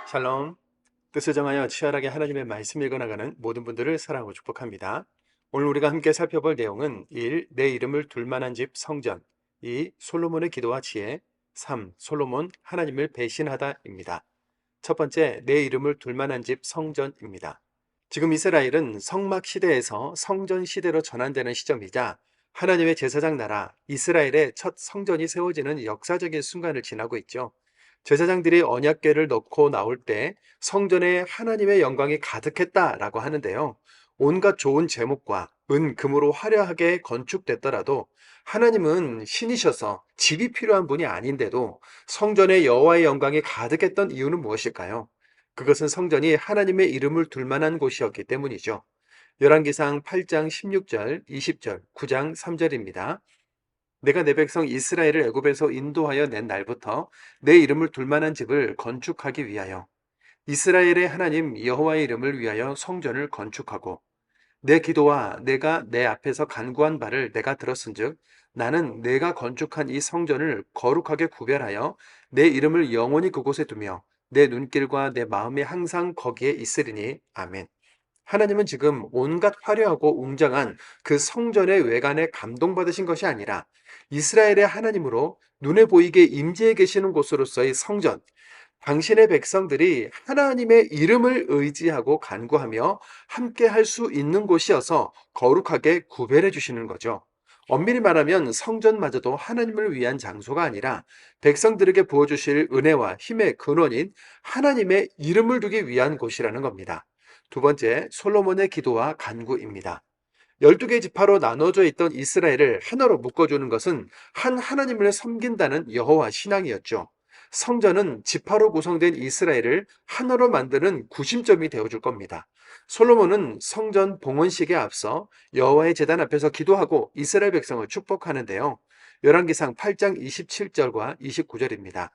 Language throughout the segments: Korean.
샬롬. 뜻을 정하여 치열하게 하나님의 말씀 읽어나가는 모든 분들을 사랑하고 축복합니다. 오늘 우리가 함께 살펴볼 내용은 1. 내 이름을 둘 만한 집 성전. 2. 솔로몬의 기도와 지혜. 3. 솔로몬 하나님을 배신하다입니다. 첫 번째, 내 이름을 둘 만한 집 성전입니다. 지금 이스라엘은 성막 시대에서 성전 시대로 전환되는 시점이자 하나님의 제사장 나라 이스라엘의 첫 성전이 세워지는 역사적인 순간을 지나고 있죠. 제사장들이 언약궤를 넣고 나올 때 성전에 하나님의 영광이 가득했다라고 하는데요. 온갖 좋은 제목과 은, 금으로 화려하게 건축됐더라도 하나님은 신이셔서 집이 필요한 분이 아닌데도 성전에 여호와의 영광이 가득했던 이유는 무엇일까요? 그것은 성전이 하나님의 이름을 둘 만한 곳이었기 때문이죠. 열왕기상 8장 16절, 20절, 9장 3절입니다. 내가 내 백성 이스라엘을 애굽에서 인도하여 낸 날부터 내 이름을 둘 만한 집을 건축하기 위하여 이스라엘의 하나님 여호와의 이름을 위하여 성전을 건축하고 내 기도와 내가 내 앞에서 간구한 바를 내가 들었은즉 나는 내가 건축한 이 성전을 거룩하게 구별하여 내 이름을 영원히 그곳에 두며 내 눈길과 내 마음이 항상 거기에 있으리니 아멘. 하나님은 지금 온갖 화려하고 웅장한 그 성전의 외관에 감동받으신 것이 아니라 이스라엘의 하나님으로 눈에 보이게 임재해 계시는 곳으로서의 성전, 당신의 백성들이 하나님의 이름을 의지하고 간구하며 함께 할 수 있는 곳이어서 거룩하게 구별해 주시는 거죠. 엄밀히 말하면 성전마저도 하나님을 위한 장소가 아니라 백성들에게 부어주실 은혜와 힘의 근원인 하나님의 이름을 두기 위한 곳이라는 겁니다. 두 번째, 솔로몬의 기도와 간구입니다. 12개 지파로 나눠져 있던 이스라엘을 하나로 묶어주는 것은 한 하나님을 섬긴다는 여호와 신앙이었죠. 성전은 지파로 구성된 이스라엘을 하나로 만드는 구심점이 되어줄 겁니다. 솔로몬은 성전 봉헌식에 앞서 여호와의 제단 앞에서 기도하고 이스라엘 백성을 축복하는데요. 열왕기상 8장 27절과 29절입니다.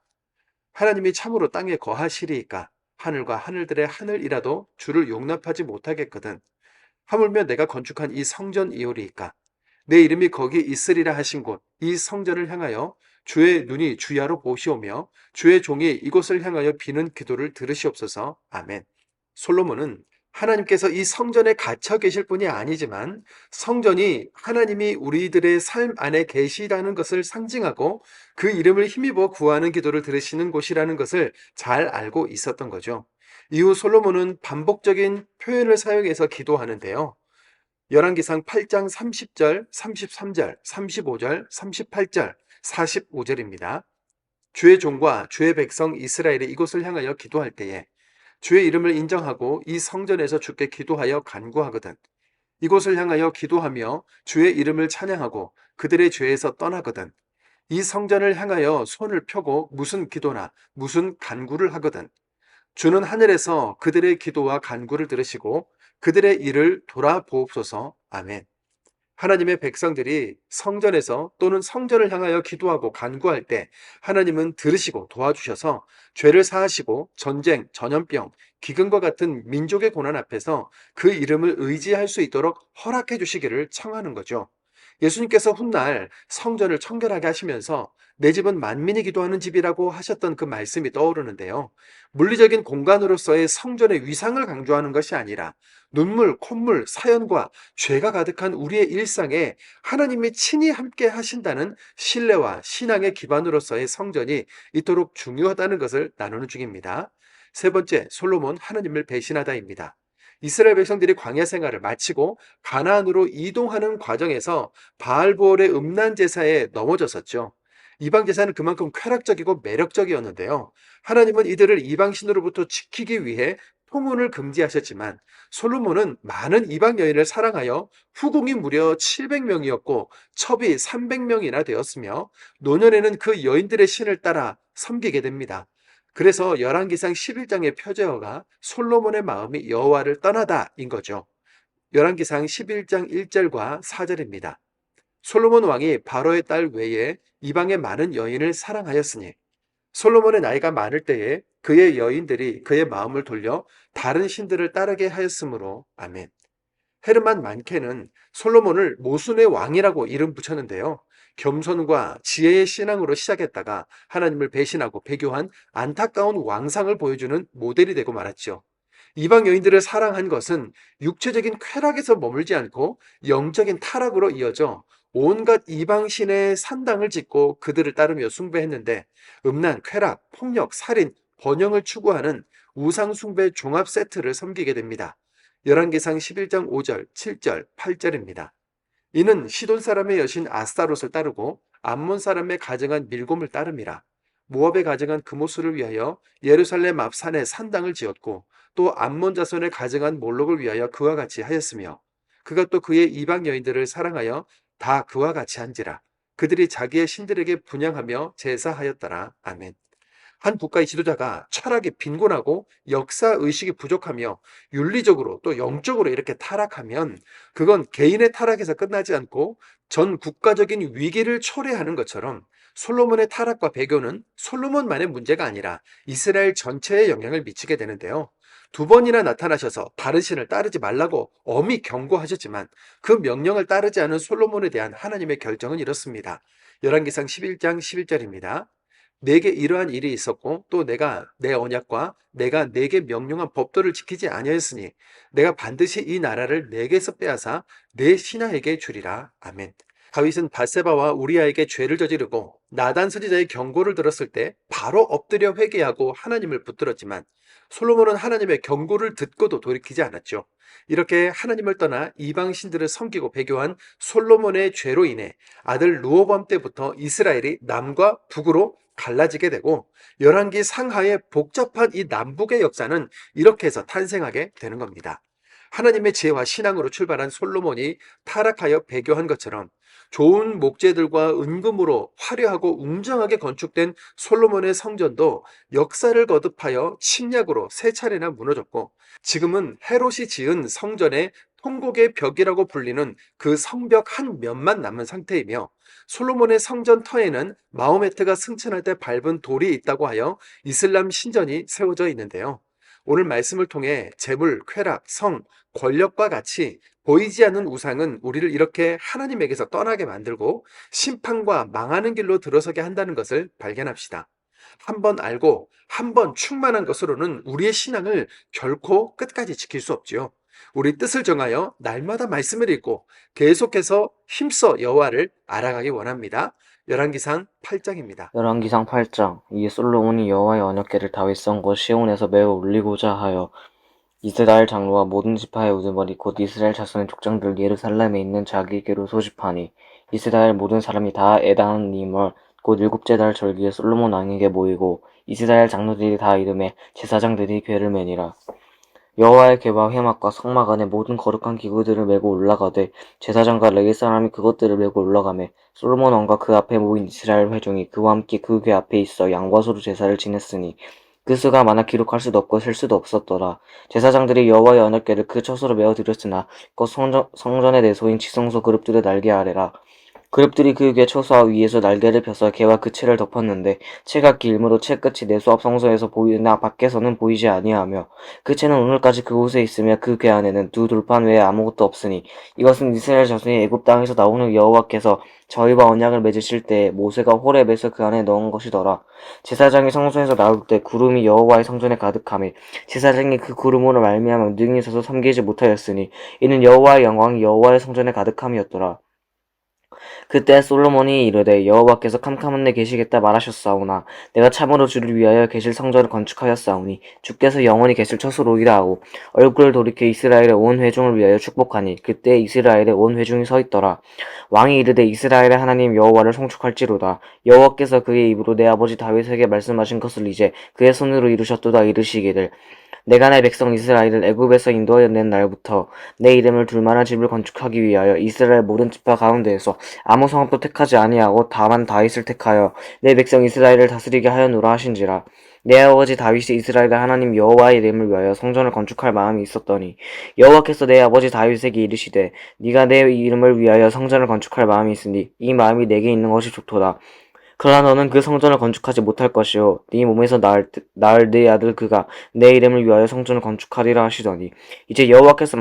하나님이 참으로 땅에 거하시리이까 하늘과 하늘들의 하늘이라도 주를 용납하지 못하겠거든. 하물며 내가 건축한 이 성전이오리이까 내 이름이 거기 있으리라 하신 곳 이 성전을 향하여 주의 눈이 주야로 보시오며 주의 종이 이곳을 향하여 비는 기도를 들으시옵소서. 아멘. 솔로몬은 하나님께서 이 성전에 갇혀 계실 분이 아니지만 성전이 하나님이 우리들의 삶 안에 계시다는 것을 상징하고 그 이름을 힘입어 구하는 기도를 들으시는 곳이라는 것을 잘 알고 있었던 거죠. 이후 솔로몬은 반복적인 표현을 사용해서 기도하는데요. 열왕기상 8장 30절, 33절, 35절, 38절, 45절입니다. 주의 종과 주의 백성 이스라엘이 이곳을 향하여 기도할 때에 주의 이름을 인정하고 이 성전에서 주께 기도하여 간구하거든. 이곳을 향하여 기도하며 주의 이름을 찬양하고 그들의 죄에서 떠나거든. 이 성전을 향하여 손을 펴고 무슨 기도나 무슨 간구를 하거든. 주는 하늘에서 그들의 기도와 간구를 들으시고 그들의 일을 돌아보옵소서. 아멘. 하나님의 백성들이 성전에서 또는 성전을 향하여 기도하고 간구할 때 하나님은 들으시고 도와주셔서 죄를 사하시고 전쟁, 전염병, 기근과 같은 민족의 고난 앞에서 그 이름을 의지할 수 있도록 허락해 주시기를 청하는 거죠. 예수님께서 훗날 성전을 청결하게 하시면서 내 집은 만민이 기도하는 집이라고 하셨던 그 말씀이 떠오르는데요. 물리적인 공간으로서의 성전의 위상을 강조하는 것이 아니라 눈물, 콧물, 사연과 죄가 가득한 우리의 일상에 하나님이 친히 함께 하신다는 신뢰와 신앙의 기반으로서의 성전이 이토록 중요하다는 것을 나누는 중입니다. 세 번째, 솔로몬 하나님을 배신하다입니다. 이스라엘 백성들이 광야 생활을 마치고 가나안으로 이동하는 과정에서 바알보올의 음란 제사에 넘어졌었죠. 이방 제사는 그만큼 쾌락적이고 매력적이었는데요. 하나님은 이들을 이방신으로부터 지키기 위해 통혼을 금지하셨지만 솔로몬은 많은 이방 여인을 사랑하여 후궁이 무려 700명이었고 첩이 300명이나 되었으며 노년에는 그 여인들의 신을 따라 섬기게 됩니다. 그래서 열왕기상 11장의 표제어가 솔로몬의 마음이 여호와를 떠나다인 거죠. 열왕기상 11장 1절과 4절입니다. 솔로몬 왕이 바로의 딸 외에 이방의 많은 여인을 사랑하였으니 솔로몬의 나이가 많을 때에 그의 여인들이 그의 마음을 돌려 다른 신들을 따르게 하였으므로 아멘. 헤르만 만케는 솔로몬을 모순의 왕이라고 이름 붙였는데요. 겸손과 지혜의 신앙으로 시작했다가 하나님을 배신하고 배교한 안타까운 왕상을 보여주는 모델이 되고 말았죠. 이방 여인들을 사랑한 것은 육체적인 쾌락에서 머물지 않고 영적인 타락으로 이어져 온갖 이방 신의 산당을 짓고 그들을 따르며 숭배했는데 음란, 쾌락, 폭력, 살인, 번영을 추구하는 우상 숭배 종합 세트를 섬기게 됩니다. 열왕기상 11장 5절, 7절, 8절입니다. 이는 시돈 사람의 여신 아스타롯을 따르고 암몬 사람의 가증한 밀곰을 따름이라. 모압의 가증한 그모스를 위하여 예루살렘 앞 산에 산당을 지었고 또 암몬 자손의 가증한 몰록을 위하여 그와 같이 하였으며 그가 또 그의 이방 여인들을 사랑하여 다 그와 같이 한지라. 그들이 자기의 신들에게 분향하며 제사하였더라. 아멘. 한 국가의 지도자가 철학이 빈곤하고 역사의식이 부족하며 윤리적으로 또 영적으로 이렇게 타락하면 그건 개인의 타락에서 끝나지 않고 전 국가적인 위기를 초래하는 것처럼 솔로몬의 타락과 배교는 솔로몬만의 문제가 아니라 이스라엘 전체에 영향을 미치게 되는데요. 두 번이나 나타나셔서 다른 신을 따르지 말라고 엄히 경고하셨지만 그 명령을 따르지 않은 솔로몬에 대한 하나님의 결정은 이렇습니다. 열왕기상 11장 11절입니다. 내게 이러한 일이 있었고 또 내가 내 언약과 내가 내게 명령한 법도를 지키지 아니하였으니 내가 반드시 이 나라를 내게서 빼앗아 내 신하에게 주리라. 아멘. 다윗은 밧세바와 우리아에게 죄를 저지르고 나단 선지자의 경고를 들었을 때 바로 엎드려 회개하고 하나님을 붙들었지만 솔로몬은 하나님의 경고를 듣고도 돌이키지 않았죠. 이렇게 하나님을 떠나 이방 신들을 섬기고 배교한 솔로몬의 죄로 인해 아들 르호보암 때부터 이스라엘이 남과 북으로 갈라지게 되고 열왕기 상하의 복잡한 이 남북의 역사는 이렇게 해서 탄생하게 되는 겁니다. 하나님의 지혜와 신앙으로 출발한 솔로몬이 타락하여 배교한 것처럼 좋은 목재들과 은금으로 화려하고 웅장하게 건축된 솔로몬의 성전도 역사를 거듭하여 침략으로 세 차례나 무너졌고 지금은 헤롯이 지은 성전의 통곡의 벽이라고 불리는 그 성벽 한 면만 남은 상태이며 솔로몬의 성전 터에는 마호메트가 승천할 때 밟은 돌이 있다고 하여 이슬람 신전이 세워져 있는데요. 오늘 말씀을 통해 재물, 쾌락, 성, 권력과 같이 보이지 않는 우상은 우리를 이렇게 하나님에게서 떠나게 만들고 심판과 망하는 길로 들어서게 한다는 것을 발견합시다. 한 번 알고 한 번 충만한 것으로는 우리의 신앙을 결코 끝까지 지킬 수 없지요. 우리 뜻을 정하여 날마다 말씀을 읽고 계속해서 힘써 여호와를 알아가기 원합니다. 열왕기상 8장입니다. 열왕기상 8장. 이에 솔로몬이 여호와의 언약궤를 다윗 성읍 시온에서 메어 올리고자 하여 이스라엘 장로와 모든 지파의 우두머리 곧 이스라엘 자손의 족장들 예루살렘에 있는 자기에게로 소집하니 이스라엘 모든 사람이 다 에단니멀 곧 일곱째 달 절기에 솔로몬 왕에게 모이고 이스라엘 장로들이 다 이름에 제사장들이 궤를 매니라. 여호와의 궤와 회막과 성막 안에 모든 거룩한 기구들을 메고 올라가되 제사장과 레위 사람이 그것들을 메고 올라가매 솔로몬 왕과 그 앞에 모인 이스라엘 회중이 그와 함께 그 궤 앞에 있어 양과 소로 제사를 지냈으니 그 수가 많아 기록할 수도 없고 셀 수도 없었더라. 제사장들이 여호와의 언약궤를 그 처소로 메어 드렸으나 곧 성전의 내소인 지성소 그룹들의 날개 아래라. 그룹들이 그 궤 처소 위에서 날개를 펴서 궤와 그 채를 덮었는데 채가 길므로 채 끝이 내수 앞 성소에서 보이나 밖에서는 보이지 아니하며 그 채는 오늘까지 그곳에 있으며 그 궤 안에는 두 돌판 외에 아무것도 없으니 이것은 이스라엘 자손이 애굽 땅에서 나온 후 여호와께서 저희와 언약을 맺으실 때 모세가 호렙에서 그 안에 넣은 것이더라. 제사장이 성소에서 나올 때 구름이 여호와의 성전에 가득하며 제사장이 그 구름으로 말미암아 능히 서서 섬기지 못하였으니 이는 여호와의 영광이 여호와의 성전에 가득함이었더라. 그때 솔로몬이 이르되 여호와께서 캄캄한 데 계시겠다 말하셨사오나 내가 참으로 주를 위하여 계실 성전을 건축하였사오니 주께서 영원히 계실 처소로이라 하고 얼굴을 돌이켜 이스라엘의 온 회중을 위하여 축복하니 그때 이스라엘의 온 회중이 서 있더라. 왕이 이르되 이스라엘의 하나님 여호와를 송축할지로다. 여호와께서 그의 입으로 내 아버지 다윗에게 말씀하신 것을 이제 그의 손으로 이루셨도다 이르시기를 내가 내 백성 이스라엘을 애굽에서 인도하여 낸 날부터 내 이름을 둘 만한 집을 건축하기 위하여 이스라엘 모든 지파 가운데에서 아무 성읍도 택하지 아니하고 다만 다윗을 택하여 내 백성 이스라엘을 다스리게 하였노라 하신지라. 내 아버지 다윗이 이스라엘의 하나님 여호와의 이름을 위하여 성전을 건축할 마음이 있었더니 여호와께서 내 아버지 다윗에게 이르시되 네가 내 이름을 위하여 성전을 건축할 마음이 있으니 이 마음이 내게 있는 것이 좋도다. 그러나 너는 그 성전을 건축하지 못할 것이요 네 몸에서 낳을 네 아들 그가 내 이름을 위하여 성전을 건축하리라 하시더니 이제 여호와께서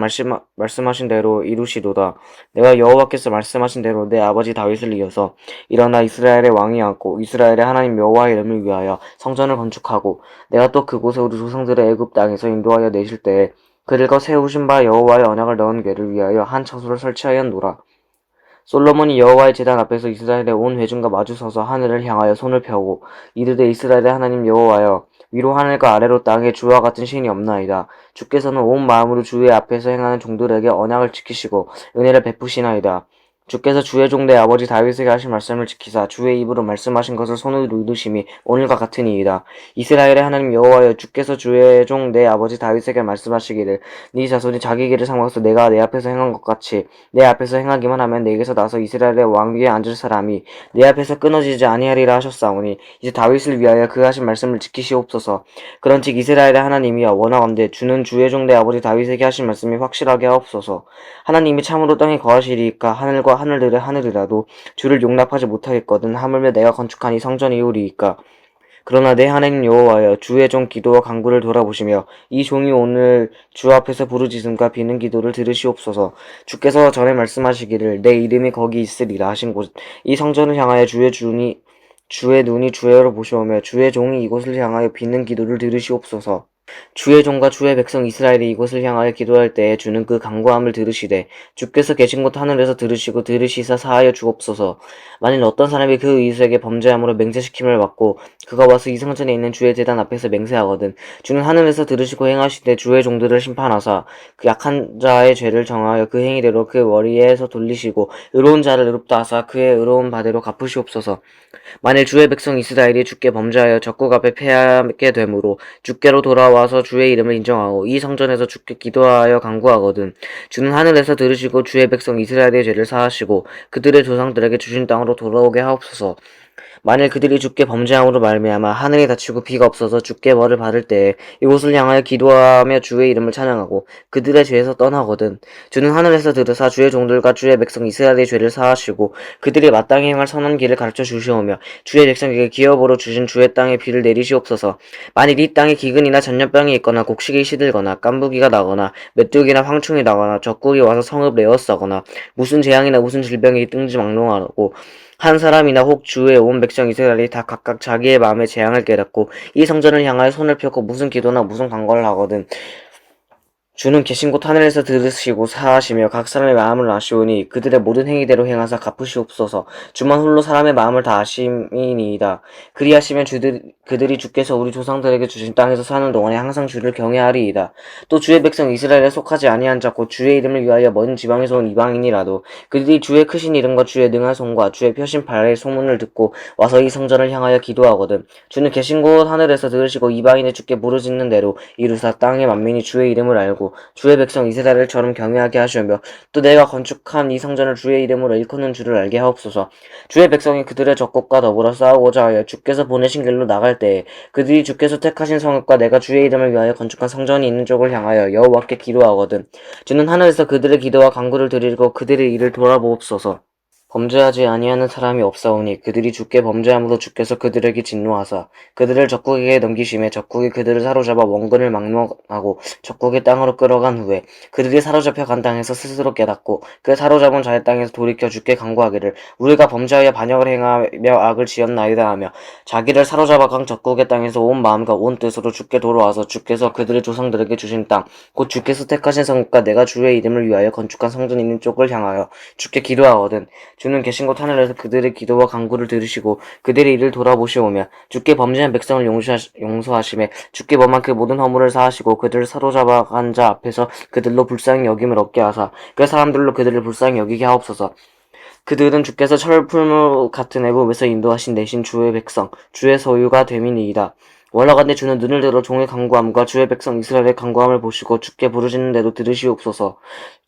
말씀하신 대로 이루시도다. 내가 여호와께서 말씀하신 대로 내 아버지 다윗을 이어서 일어나 이스라엘의 왕이 앉고 이스라엘의 하나님 여호와의 이름을 위하여 성전을 건축하고 내가 또 그곳에 우리 조상들의 애굽 땅에서 인도하여 내실 때에 그들과 세우신 바 여호와의 언약을 넣은 궤를 위하여 한 처소를 설치하였노라. 솔로몬이 여호와의 제단 앞에서 이스라엘의 온 회중과 마주서서 하늘을 향하여 손을 펴고 이르되 이스라엘의 하나님 여호와여 위로 하늘과 아래로 땅에 주와 같은 신이 없나이다. 주께서는 온 마음으로 주의 앞에서 행하는 종들에게 언약을 지키시고 은혜를 베푸시나이다. 주께서 주의 종 내 아버지 다윗에게 하신 말씀을 지키사 주의 입으로 말씀하신 것을 손으로 이루심이 오늘과 같으니이다. 이스라엘의 하나님 여호와여 주께서 주의 종 내 아버지 다윗에게 말씀하시기를 네 자손이 자기 길을 삼아서 내가 내 앞에서 행한 것 같이 내 앞에서 행하기만 하면 내게서 나서 이스라엘의 왕 위에 앉을 사람이 내 앞에서 끊어지지 아니하리라 하셨사오니 이제 다윗을 위하여 그 하신 말씀을 지키시옵소서. 그런즉 이스라엘의 하나님이여 원하건대 주는 주의 종 내 아버지 다윗에게 하신 말씀이 확실하게 하옵소서. 하나님이 참으로 땅에 거하시리이까 하늘과 하늘들의 하늘이라도 주를 용납하지 못하겠거든 하물며 내가 건축한 이 성전이오리이까. 그러나 내 하나님 여호와여 주의 종 기도와 간구를 돌아보시며 이 종이 오늘 주 앞에서 부르짖음과 비는 기도를 들으시옵소서. 주께서 전에 말씀하시기를 내 이름이 거기 있으리라 하신 곳 이 성전을 향하여 주의 눈이 주의로 보시오며 주의 종이 이곳을 향하여 비는 기도를 들으시옵소서. 주의 종과 주의 백성 이스라엘이 이곳을 향하여 기도할 때에 주는 그 간구함을 들으시되 주께서 계신 곳 하늘에서 들으시고 들으시사 사하여 주옵소서. 만일 어떤 사람이 그 이웃에게 범죄함으로 맹세시킴을 받고 그가 와서 이 성전에 있는 주의 제단 앞에서 맹세하거든 주는 하늘에서 들으시고 행하시되 주의 종들을 심판하사 그 약한 자의 죄를 정하여 그 행위대로 그 머리에서 돌리시고 의로운 자를 의롭다 하사 그의 의로운 바대로 갚으시옵소서. 만일 주의 백성 이스라엘이 주께 범죄하여 적국 앞에 패하게 되므로 주께로 돌아와서 주의 이름을 인정하고 이 성전에서 주께 기도하여 간구하거든 주는 하늘에서 들으시고 주의 백성 이스라엘의 죄를 사하시고 그들의 조상들에게 주신 땅으로 돌아오게 하옵소서. 만일 그들이 주께 범죄함으로 말미암아 하늘이 닫히고 비가 없어서 주께 벌을 받을 때에 이곳을 향하여 기도하며 주의 이름을 찬양하고 그들의 죄에서 떠나거든 주는 하늘에서 들으사 주의 종들과 주의 백성 이스라엘의 죄를 사하시고 그들이 마땅히 행할 선한 길을 가르쳐 주시오며 주의 백성에게 기업으로 주신 주의 땅에 비를 내리시옵소서. 만일 이 땅에 기근이나 전염병이 있거나 곡식이 시들거나 깐부기가 나거나 메뚜기나 황충이 나거나 적국이 와서 성읍을 에워싸거나 무슨 재앙이나 무슨 질병이 뜬지막롱하고 한 사람이나 혹 주의 온 백성 이스라엘이 다 각각 자기의 마음에 재앙을 깨닫고 이 성전을 향하여 손을 펴고 무슨 기도나 무슨 간구를 하거든 주는 계신 곳 하늘에서 들으시고 사하시며 각 사람의 마음을 아시오니 그들의 모든 행위대로 행하사 갚으시옵소서. 주만 홀로 사람의 마음을 다 아심이니이다. 그리하시면 그들이 주께서 우리 조상들에게 주신 땅에서 사는 동안에 항상 주를 경외하리이다. 또 주의 백성 이스라엘에 속하지 아니한 자 곧 주의 이름을 위하여 먼 지방에서 온 이방인이라도 그들이 주의 크신 이름과 주의 능한 손과 주의 펴신 발의 소문을 듣고 와서 이 성전을 향하여 기도하거든 주는 계신 곳 하늘에서 들으시고 이방인의 주께 부르짖는 대로 이루사 땅의 만민이 주의 이름을 알고 주의 백성 이스라엘처럼 경외하게 하시며 또 내가 건축한 이 성전을 주의 이름으로 일컫는 줄을 알게 하옵소서. 주의 백성이 그들의 적국과 더불어 싸우고자 하여 주께서 보내신 길로 나갈 때에 그들이 주께서 택하신 성읍과 내가 주의 이름을 위하여 건축한 성전이 있는 쪽을 향하여 여호와께 기도하거든 주는 하늘에서 그들의 기도와 간구를 들으시고 그들의 일을 돌아보옵소서. 범죄하지 아니하는 사람이 없사오니 그들이 주께 범죄함으로 주께서 그들에게 진노하사 그들을 적국에게 넘기심에 적국이 그들을 사로잡아 원근을 막론하고 적국의 땅으로 끌어간 후에 그들이 사로잡혀 간 땅에서 스스로 깨닫고 그 사로잡은 자의 땅에서 돌이켜 주께 간구하기를 우리가 범죄하여 반역을 행하며 악을 지었나이다 하며 자기를 사로잡아 간 적국의 땅에서 온 마음과 온 뜻으로 주께 돌아와서 주께서 그들의 조상들에게 주신 땅 곧 주께서 택하신 성읍과 내가 주의 이름을 위하여 건축한 성전 있는 쪽을 향하여 주께 기도하거든 주는 계신 곳 하늘에서 그들의 기도와 간구를 들으시고 그들의 일을 돌아보시오며 주께 범죄한 백성을 용서하시며 주께 범한 그 모든 허물을 사하시고 그들을 사로잡아 간 자 앞에서 그들로 불쌍히 여김을 얻게 하사 그 사람들로 그들을 불쌍히 여기게 하옵소서. 그들은 주께서 철풀무 같은 애굽에서 인도하신 내신 주의 백성 주의 소유가 됨이니이다. 원하건대 주는 눈을 들어 종의 간구함과 주의 백성 이스라엘의 간구함을 보시고 주께 부르짖는데도 들으시옵소서.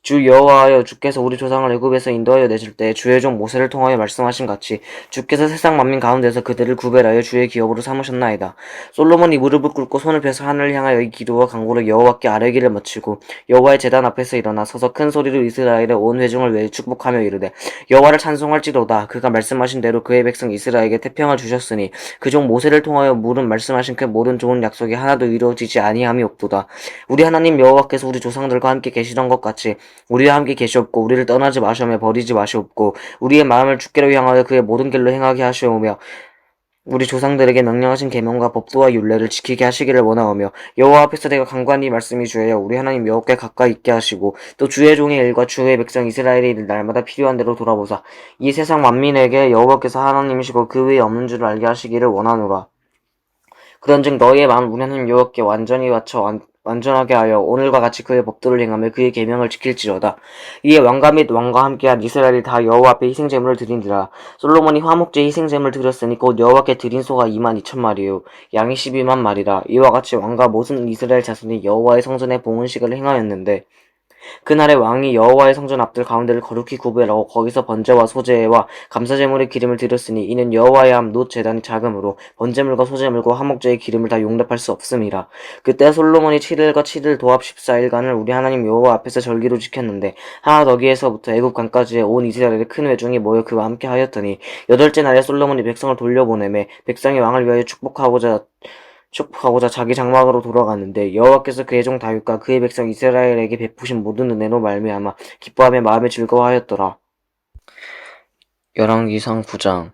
주 여호와여, 주께서 우리 조상을 애굽에서 인도하여 내실 때 주의 종 모세를 통하여 말씀하신 같이 주께서 세상 만민 가운데서 그들을 구별하여 주의 기업으로 삼으셨나이다. 솔로몬이 무릎을 꿇고 손을 펴서 하늘을 향하여 이 기도와 간구를 여호와께 아뢰기를 마치고 여호와의 제단 앞에서 일어나 서서 큰 소리로 이스라엘의 온 회중을 위해 축복하며 이르되, 여호와를 찬송할지로다. 그가 말씀하신 대로 그의 백성 이스라엘에게 태평을 주셨으니 그 종 모세를 통하여 물은 말씀하신 그 모든 좋은 약속이 하나도 이루어지지 아니함이 없도다. 우리 하나님 여호와께서 우리 조상들과 함께 계시던 것 같이 우리와 함께 계시옵고 우리를 떠나지 마시오며 버리지 마시옵고 우리의 마음을 주께로 향하여 그의 모든 길로 행하게 하시오며 우리 조상들에게 명령하신 계명과 법도와 율례를 지키게 하시기를 원하오며 여호와 앞에서 내가 간구한 이 말씀이 주여 우리 하나님 여호와께 가까이 있게 하시고 또 주의 종의 일과 주의 백성 이스라엘의 일을 날마다 필요한 대로 돌아보사 이 세상 만민에게 여호와께서 하나님이시고 그 외에 없는 줄을 알게 하시기를 원하노라. 그런즉 너희의 마음 우리 하나님 여호와께 완전히 바쳐 완전하게 하여 오늘과 같이 그의 법도를 행하며 그의 계명을 지킬지어다. 이에 왕과 및 왕과 함께한 이스라엘이 다 여호와 앞에 희생제물을 드린지라. 솔로몬이 화목제 희생제물을 드렸으니 곧 여호와께 드린 소가 22,000마리요 양이 12만 마리라. 이와 같이 왕과 모든 이스라엘 자손이 여호와의 성전에 봉헌식을 행하였는데 그날에 왕이 여호와의 성전 앞들 가운데를 거룩히 구별하고 거기서 번제와 소제와 감사제물의 기름을 드렸으니 이는 여호와의 함 놋 제단이 작음으로 번제물과 소제물과 화목제의 기름을 다 용납할 수 없음이라. 그때 솔로몬이 7일과 7일 도합 14일간을 우리 하나님 여호와 앞에서 절기로 지켰는데 하나더기에서부터 애굽강까지의 온 이스라엘의 큰 회중이 모여 그와 함께 하였더니 8째 날에 솔로몬이 백성을 돌려보내매 백성이 왕을 위하여 축복하고자 자기 장막으로 돌아갔는데 여호와께서 그의 종 다윗과 그의 백성 이스라엘에게 베푸신 모든 은혜로 말미암아 기뻐하며 마음에 즐거워하였더라. 열왕기상 9장.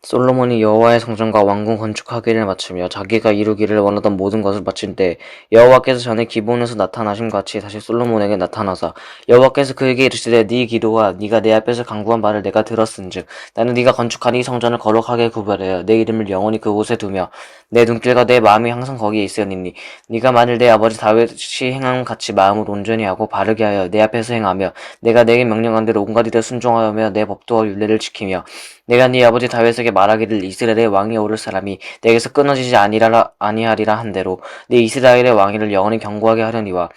솔로몬이 여호와의 성전과 왕궁 건축하기를 마치며 자기가 이루기를 원하던 모든 것을 마친 때 여호와께서 전에 기브온에서 나타나심 같이 다시 솔로몬에게 나타나사 여호와께서 그에게 이르시되 네 기도와 네가 내 앞에서 간구한 바를 내가 들었은즉 나는 네가 건축한 이 성전을 거룩하게 구별하여 내 이름을 영원히 그곳에 두며 내 눈길과 내 마음이 항상 거기에 있으니니 네가 만일 내 아버지 다윗이 행함 같이 마음을 온전히 하고 바르게 하여 내 앞에서 행하며 내가 내게 명령한 대로 온갖 일에 순종하며 내 법도와 율례를 지키며 내가 네 아버지 다윗에게 말하기를 이스라엘의 왕이 오를 사람이 내게서 끊어지지 아니하리라 한 대로 네 이스라엘의 왕위를 영원히 견고하게 하려니와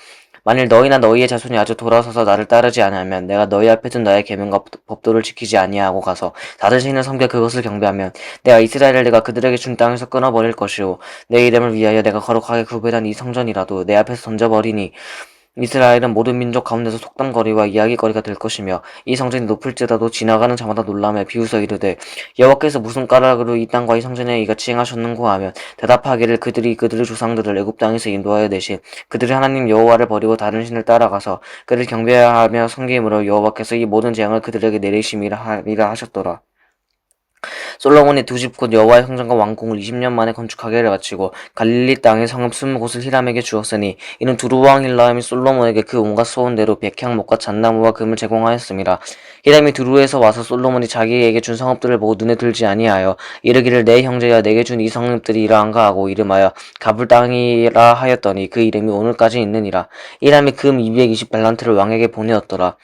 만일 너희나 너희의 자손이 아주 돌아서서 나를 따르지 아니하면 내가 너희 앞에 둔 나의 계명과 법도를 지키지 아니하고 가서 다른 신을 섬겨 그것을 경배하면 내가 이스라엘을 내가 그들에게 준 땅에서 끊어버릴 것이요 내 이름을 위하여 내가 거룩하게 구별한 이 성전이라도 내 앞에서 던져버리니 이스라엘은 모든 민족 가운데서 속담거리와 이야기거리가 될 것이며 이 성전이 높을지라도 지나가는 자마다 놀라며 비웃어 이르되 여호와께서 무슨 까닭으로 이 땅과 이 성전에 이같이 행하셨는고 하면 대답하기를 그들이 그들의 조상들을 애굽 땅에서 인도하여 내신 그들이 하나님 여호와를 버리고 다른 신을 따라가서 그를 경배하며 섬김으로 여호와께서 이 모든 재앙을 그들에게 내리심이라 하셨더라. 솔로몬이 두 집 곧 여호와의 성전과 왕궁을 20년 만에 건축하기를 마치고 갈릴리 땅의 성읍 20곳을 히람에게 주었으니 이는 두루 왕 힐람이 솔로몬에게 그 온갖 소원대로 백향목과 잣나무와 금을 제공하였습니다. 히람이 두루에서 와서 솔로몬이 자기에게 준 성읍들을 보고 눈에 들지 아니하여 이르기를 내 형제야 내게 준 이 성읍들이 이러한가 하고 이름하여 가불 땅이라 하였더니 그 이름이 오늘까지 있느니라. 히람이 금 220달란트를 왕에게 보내었더라.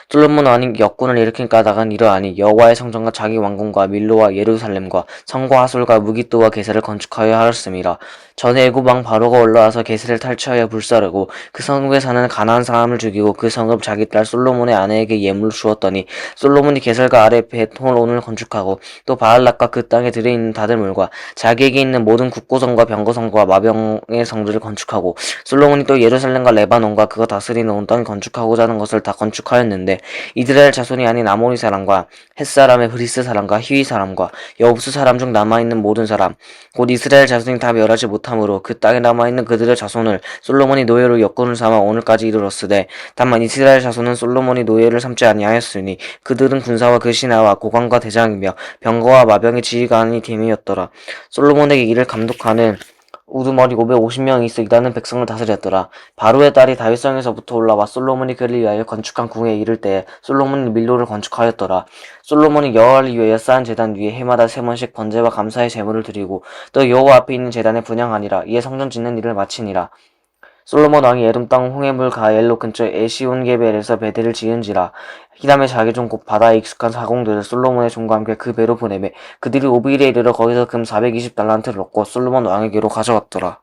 솔로몬 왕이 역군을 일으킨 까닭은 이러하니 여호와의 성전과 자기 왕궁과 밀로와 예루살렘과 성과 하솔과 무깃도와 게세를 건축하여 하였습니다. 전에 애굽 왕 바로가 올라와서 게세를 탈취하여 불사르고 그 성읍에 사는 가나안 사람을 죽이고 그 성읍 자기 딸 솔로몬의 아내에게 예물로 주었더니 솔로몬이 게살과 아래 베토론을 건축하고 또 바알락과 그 땅에 들어있는 다들물과 자기에게 있는 모든 국고성과 병거성과 마병의 성들을 건축하고 솔로몬이 또 예루살렘과 레바논과 그거 다스리는 온 땅을 건축하고자 하는 것을 다 건축하였는데 이스라엘 자손이 아닌 아모리 사람과 헷 사람의 브리스 사람과 히위 사람과 여부스 사람 중 남아있는 모든 사람 곧 이스라엘 자손이 다 멸하지 못함으로 그 땅에 남아있는 그들의 자손을 솔로몬이 노예로 역군을 삼아 오늘까지 이르렀으되 다만 이스라엘 자손은 솔로몬이 노예를 삼지 아니하였으니 그들은 군사와 그 신하와 고관과 대장이며 병거와 마병의 지휘관이 됨이었더라. 솔로몬에게 이를 감독하는 우두머리 550명이 있어 이다는 백성을 다스렸더라. 바로의 딸이 다윗성에서부터 올라와 솔로몬이 그를 위하여 건축한 궁에 이를 때에 솔로몬이 밀로를 건축하였더라. 솔로몬이 여호와를 위하여 쌓은 제단 위에 해마다 3번씩 번제와 감사의 제물을 드리고 또 여호와 앞에 있는 제단에 분향하니라. 이에 성전 짓는 일을 마치니라. 솔로몬 왕이 에돔 땅 홍해물 가엘로 근처 에시온게벨에서 배대를 지은지라. 히람의 자기 종 곧 바다에 익숙한 사공들을 솔로몬의 종과 함께 그 배로 보내매 그들이 오빌에 이르러 거기서 금 420달란트를 얻고 솔로몬 왕에게로 가져왔더라.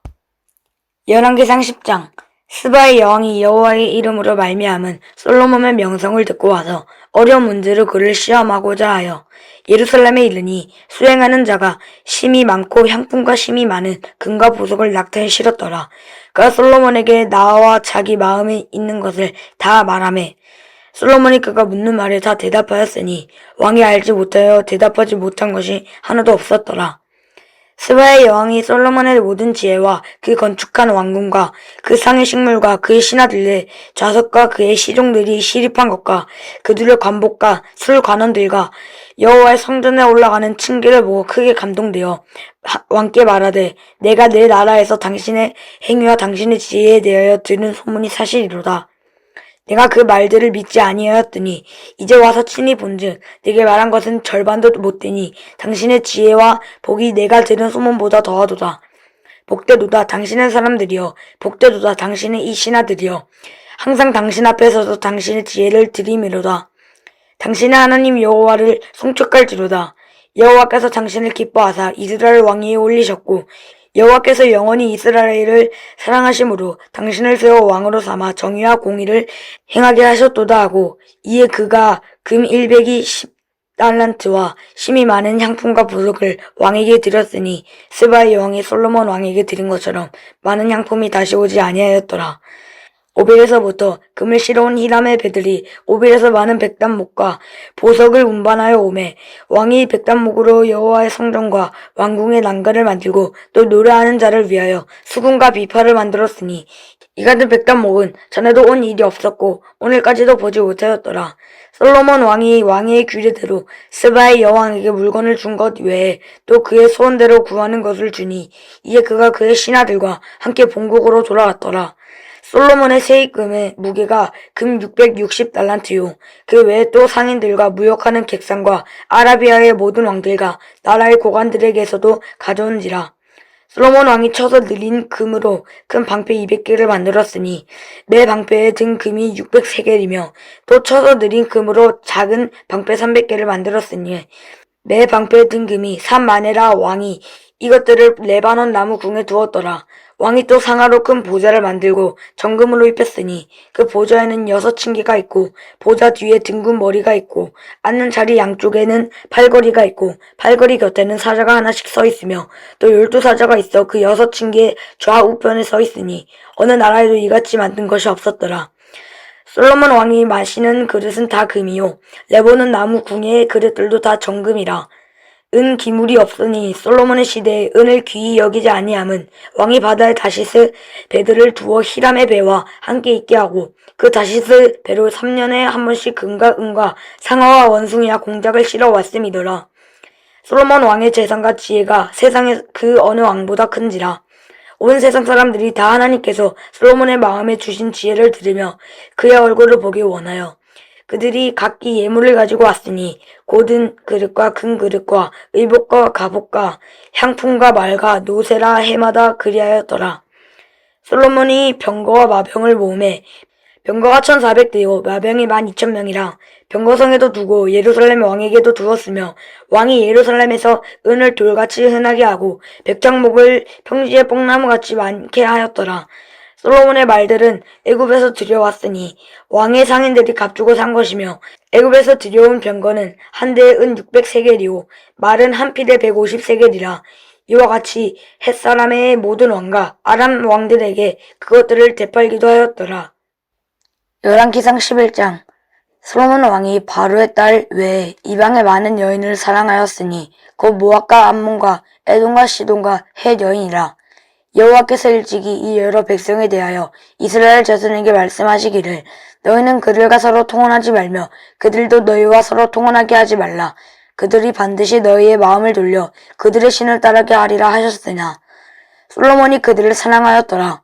열왕기상 10장. 스바의 여왕이 여호와의 이름으로 말미암은 솔로몬의 명성을 듣고 와서 어려운 문제로 그를 시험하고자 하여 예루살렘에 이르니 수행하는 자가 심이 많고 향품과 심이 많은 금과 보석을 낙타에 실었더라. 그가 솔로몬에게 나와 자기 마음에 있는 것을 다 말하매 솔로몬이 그가 묻는 말에 다 대답하였으니 왕이 알지 못하여 대답하지 못한 것이 하나도 없었더라. 스바의 여왕이 솔로몬의 모든 지혜와 그 건축한 왕궁과 그 상의 식물과 그의 신하들의 좌석과 그의 시종들이 시립한 것과 그들의 관복과 술 관원들과 여호와의 성전에 올라가는 층계를 보고 크게 감동되어 왕께 말하되 내가 내 나라에서 당신의 행위와 당신의 지혜에 대하여 들은 소문이 사실이로다. 내가 그 말들을 믿지 아니하였더니 이제 와서 친히 본즉 네게 말한 것은 절반도 못되니 당신의 지혜와 복이 내가 들은 소문보다 더하도다. 복되도다 당신의 사람들이여, 복되도다 당신의 이 신하들이여, 항상 당신 앞에 서서 당신의 지혜를 들이미로다. 당신의 하나님 여호와를 송축할지로다. 여호와께서 당신을 기뻐하사 이스라엘 왕위에 올리셨고 여호와께서 영원히 이스라엘을 사랑하심으로 당신을 세워 왕으로 삼아 정의와 공의를 행하게 하셨도다 하고 이에 그가 금 120달란트와 심이 많은 향품과 보석을 왕에게 드렸으니 스바의 여왕이 솔로몬 왕에게 드린 것처럼 많은 향품이 다시 오지 아니하였더라. 오빌에서부터 금을 실어온 히람의 배들이 오빌에서 많은 백단목과 보석을 운반하여 오매 왕이 백단목으로 여호와의 성전과 왕궁의 난간을 만들고 또 노래하는 자를 위하여 수금과 비파를 만들었으니 이 같은 백단목은 전에도 온 일이 없었고 오늘까지도 보지 못하였더라. 솔로몬 왕이 왕의 규례대로 스바의 여왕에게 물건을 준 것 외에 또 그의 소원대로 구하는 것을 주니 이에 그가 그의 신하들과 함께 본국으로 돌아왔더라. 솔로몬의 세입금의 무게가 금 660달란트요. 그 외에 또 상인들과 무역하는 객상과 아라비아의 모든 왕들과 나라의 고관들에게서도 가져온지라. 솔로몬 왕이 쳐서 늘린 금으로 큰 방패 200개를 만들었으니 매 방패에 든 금이 600세겔이며 또 쳐서 늘린 금으로 작은 방패 300개를 만들었으니 매 방패에 든 금이 3마네라. 왕이 이것들을 레바논 나무 궁에 두었더라. 왕이 또 상아로 큰 보좌를 만들고 정금으로 입혔으니 그 보좌에는 6층계가 있고 보좌 뒤에 둥근 머리가 있고 앉는 자리 양쪽에는 팔걸이가 있고 팔걸이 곁에는 사자가 하나씩 서 있으며 또 12사자가 있어 그 6층계 좌우편에 서 있으니 어느 나라에도 이같이 만든 것이 없었더라. 솔로몬 왕이 마시는 그릇은 다 금이요 레보는 나무 궁의 그릇들도 다 정금이라. 은 기물이 없으니 솔로몬의 시대에 은을 귀히 여기지 아니함은 왕이 바다에 다시스 배들을 두어 히람의 배와 함께 있게 하고 그 다시스 배로 3년에 한 번씩 금과 은과 상아와 원숭이와 공작을 실어 왔음이더라. 솔로몬 왕의 재산과 지혜가 세상의 그 어느 왕보다 큰지라. 온 세상 사람들이 다 하나님께서 솔로몬의 마음에 주신 지혜를 들으며 그의 얼굴을 보기 원하여 그들이 각기 예물을 가지고 왔으니 고든 그릇과 금 그릇과 의복과 갑옷과 향품과 말과 노새라 해마다 그리하였더라. 솔로몬이 병거와 마병을 모으매 병거가 1400대요 마병이 12,000명이라. 병거성에도 두고 예루살렘 왕에게도 두었으며 왕이 예루살렘에서 은을 돌같이 흔하게 하고 백장목을 평지에 뽕나무같이 많게 하였더라. 솔로몬의 말들은 애굽에서 들여왔으니 왕의 상인들이 값주고 산 것이며 애굽에서 들여온 병거는 한 대에 은 600세겔이요 말은 한 필에 150세겔이라. 이와 같이 헷사람의 모든 왕과 아람 왕들에게 그것들을 되팔기도 하였더라. 열왕기상 11장. 솔로몬 왕이 바로의 딸 외에 이방의 많은 여인을 사랑하였으니 곧 모압과 암몬과 에돔과 시돈과 헷 여인이라. 여호와께서 일찍이 이 여러 백성에 대하여 이스라엘 자손에게 말씀하시기를 너희는 그들과 서로 통혼하지 말며 그들도 너희와 서로 통혼하게 하지 말라. 그들이 반드시 너희의 마음을 돌려 그들의 신을 따르게 하리라 하셨으나 솔로몬이 그들을 사랑하였더라.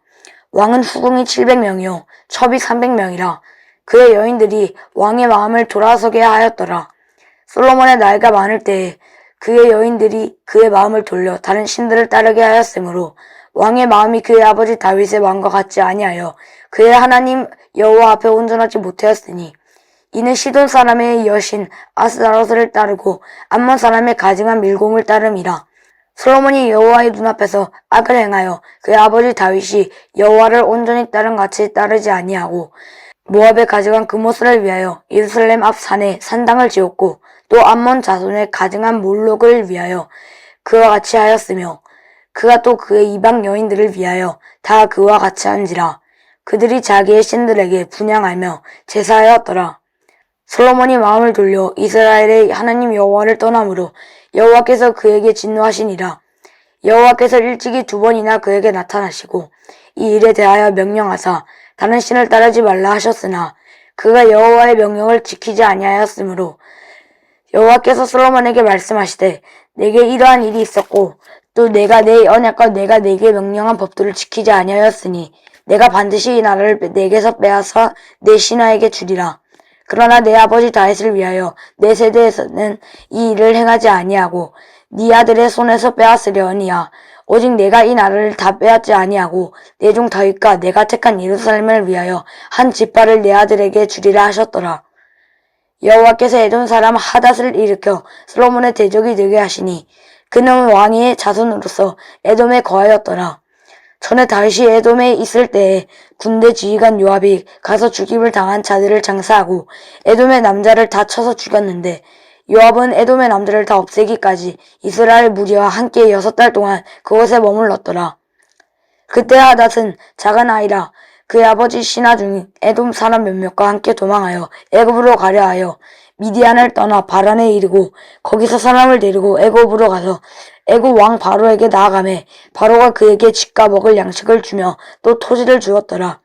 왕은 후궁이 700명이요 첩이 300명이라. 그의 여인들이 왕의 마음을 돌아서게 하였더라. 솔로몬의 나이가 많을 때에 그의 여인들이 그의 마음을 돌려 다른 신들을 따르게 하였으므로 왕의 마음이 그의 아버지 다윗의 마음과 같지 아니하여 그의 하나님 여호와 앞에 온전하지 못하였으니 이는 시돈 사람의 여신 아스다로스를 따르고 암몬 사람의 가증한 밀공을 따름이라. 솔로몬이 여호와의 눈앞에서 악을 행하여 그의 아버지 다윗이 여호와를 온전히 따른 같이 따르지 아니하고 모압의 가증한 그모스를 위하여 예루살렘 앞 산에 산당을 지었고 또 암몬 자손의 가증한 몰록을 위하여 그와 같이 하였으며 그가 또 그의 이방 여인들을 위하여 다 그와 같이 한지라. 그들이 자기의 신들에게 분향하며 제사하였더라. 솔로몬이 마음을 돌려 이스라엘의 하나님 여호와를 떠나므로 여호와께서 그에게 진노하시니라. 여호와께서 일찍이 2번이나 그에게 나타나시고 이 일에 대하여 명령하사 다른 신을 따르지 말라 하셨으나 그가 여호와의 명령을 지키지 아니하였으므로 여호와께서 솔로몬에게 말씀하시되 내게 이러한 일이 있었고 또 내가 내 언약과 내가 내게 명령한 법도를 지키지 아니하였으니 내가 반드시 이 나라를 내게서 빼앗아 내 신하에게 주리라. 그러나 내 아버지 다윗을 위하여 내 세대에서는 이 일을 행하지 아니하고 네 아들의 손에서 빼앗으려니와 오직 내가 이 나라를 다 빼앗지 아니하고 내 종 다윗과 내가 택한 예루살렘을 위하여 한 지파를 내 아들에게 주리라 하셨더라. 여호와께서 에돔 사람 하닷을 일으켜 솔로몬의 대적이 되게 하시니 그는 왕의 자손으로서 에돔에 거하였더라. 전에 다윗이 에돔에 있을 때에 군대 지휘관 요압이 가서 죽임을 당한 자들을 장사하고 에돔의 남자를 다 쳐서 죽였는데 요압은 에돔의 남자를 다 없애기까지 이스라엘 무리와 함께 6달 동안 그곳에 머물렀더라. 그때 하닷은 작은 아이라 그의 아버지 신하 중 에돔 사람 몇몇과 함께 도망하여 애굽으로 가려 하여 미디안을 떠나 바란에 이르고 거기서 사람을 데리고 애굽으로 가서 애굽 왕 바로에게 나아가매 바로가 그에게 집과 먹을 양식을 주며 또 토지를 주었더라.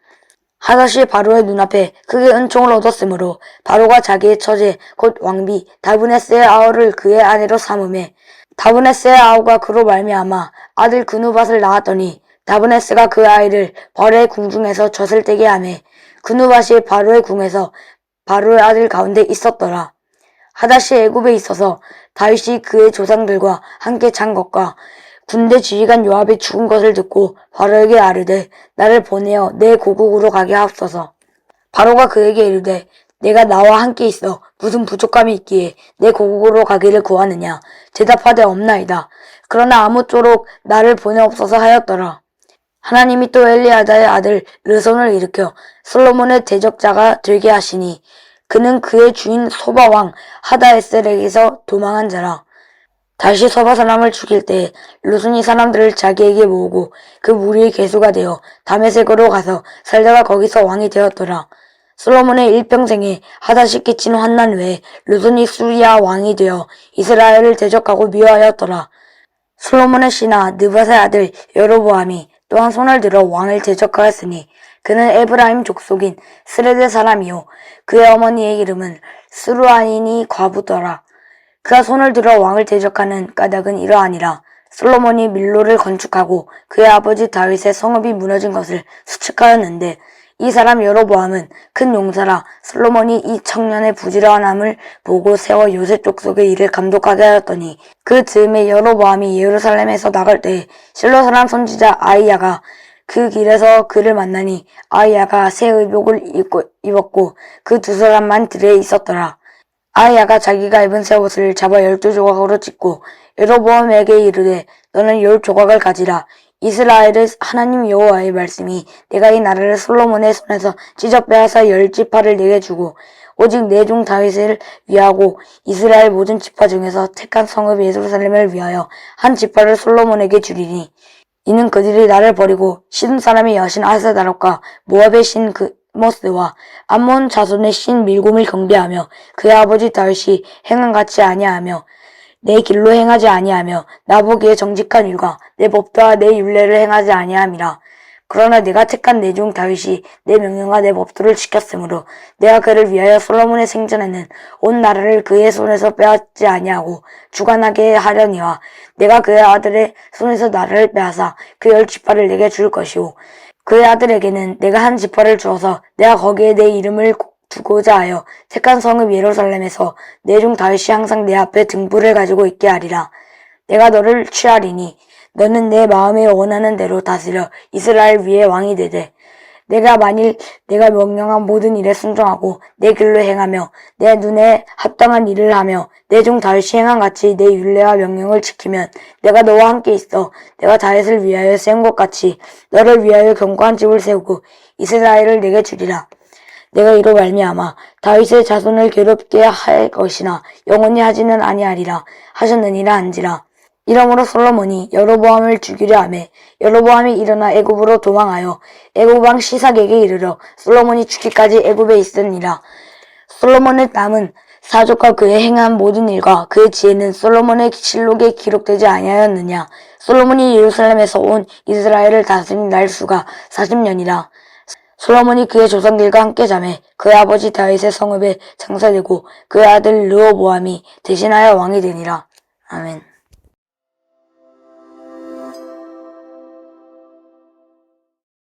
하닷이 바로의 눈앞에 크게 은총을 얻었으므로 바로가 자기의 처제 곧 왕비 다브네스의 아우를 그의 아내로 삼음에 다브네스의 아우가 그로 말미암아 아들 그누밧을 낳았더니 다브네스가 그 아이를 바로의 궁중에서 젖을 떼게 하매 그누밧이 바로의 궁에서 바로의 아들 가운데 있었더라. 하닷이 애굽에 있어서 다윗이 그의 조상들과 함께 잔 것과 군대 지휘관 요압이 죽은 것을 듣고 바로에게 아뢰되 나를 보내어 내 고국으로 가게 하옵소서. 바로가 그에게 이르되 내가 나와 함께 있어 무슨 부족함이 있기에 내 고국으로 가기를 구하느냐. 대답하되 없나이다. 그러나 아무쪼록 나를 보내옵소서 하였더라. 하나님이 또 엘리아다의 아들 르손을 일으켜 솔로몬의 대적자가 되게 하시니 그는 그의 주인 소바왕 하다에셀에게서 도망한 자라. 다시 소바 사람을 죽일 때 르손이 사람들을 자기에게 모으고 그 무리의 계수가 되어 다메섹으로 가서 살다가 거기서 왕이 되었더라. 솔로몬의 일평생에 하닷이 끼친 환난 외에 르손이 수리아 왕이 되어 이스라엘을 대적하고 미워하였더라. 솔로몬의 신하 느밧의 아들 여로보암이 또한 손을 들어 왕을 대적하였으니 그는 에브라임 족속인 스레데 사람이요 그의 어머니의 이름은 스루아인이 과부더라. 그가 손을 들어 왕을 대적하는 까닭은 이러하니라. 솔로몬이 밀로를 건축하고 그의 아버지 다윗의 성읍이 무너진 것을 수축하였는데 이 사람 여로보암은 큰 용사라. 솔로몬이 이 청년의 부지런함을 보고 세워 요셉 족속의 일을 감독하게 하였더니 그 즈음에 여로보암이 예루살렘에서 나갈 때 실로 사람 선지자 아이야가 그 길에서 그를 만나니 아이야가 새 의복을 입었고 그 2사람만 들에 있었더라. 아이야가 자기가 입은 새 옷을 잡아 12조각으로 찢고 여로보암에게 이르되 너는 10조각을 가지라. 이스라엘의 하나님 여호와의 말씀이 내가 이 나라를 솔로몬의 손에서 찢어 빼앗아 10지파를 내게 주고 오직 내 종 다윗을 위하고 이스라엘 모든 지파 중에서 택한 성읍 예루살렘을 위하여 한 지파를 솔로몬에게 주리니 이는 그들이 나를 버리고 시돈 사람의 여신 아스다롯과 모압의 신 그모스와 암몬 자손의 신 밀곰을 경배하며 그의 아버지 다윗이 행한 같이 아니하며 내 길로 행하지 아니하며 나보기에 정직한 일과 내 법도와 내 율례를 행하지 아니함이라. 그러나 내가 택한 내 종 다윗이 내 명령과 내 법도를 지켰으므로 내가 그를 위하여 솔로몬의 생전에는 온 나라를 그의 손에서 빼앗지 아니하고 주관하게 하려니와 내가 그의 아들의 손에서 나라를 빼앗아 그 10지파를 내게 줄 것이요 그의 아들에게는 내가 한 지파를 주어서 내가 거기에 내 이름을 두고자 하여 택한 성읍 예루살렘에서 내 종 다윗이 항상 내 앞에 등불을 가지고 있게 하리라. 내가 너를 취하리니 너는 내 마음에 원하는 대로 다스려 이스라엘 위에 왕이 되되 만일 내가 명령한 모든 일에 순종하고 내 길로 행하며 내 눈에 합당한 일을 하며 내 종 다윗이 행한 같이 내 율례와 명령을 지키면 내가 너와 함께 있어 내가 다윗을 위하여 세운 것 같이 너를 위하여 견고한 집을 세우고 이스라엘을 내게 주리라. 내가 이로 말미암아 다윗의 자손을 괴롭게 할 것이나 영원히 하지는 아니하리라 하셨느니라 한지라. 이러므로 솔로몬이 여로보암을 죽이려 하매 여로보암이 일어나 애굽으로 도망하여 애굽 왕 시삭에게 이르러 솔로몬이 죽기까지 애굽에 있으니라. 솔로몬의 남은 사족과 그의 행한 모든 일과 그의 지혜는 솔로몬의 실록에 기록되지 아니하였느냐. 솔로몬이 예루살렘에서 온 이스라엘을 다스린 날 수가 40년이라. 솔로몬이 그의 조상들과 함께 자매 그의 아버지 다윗의 성읍에 장사되고 그의 아들 르호보암이 대신하여 왕이 되니라. 아멘.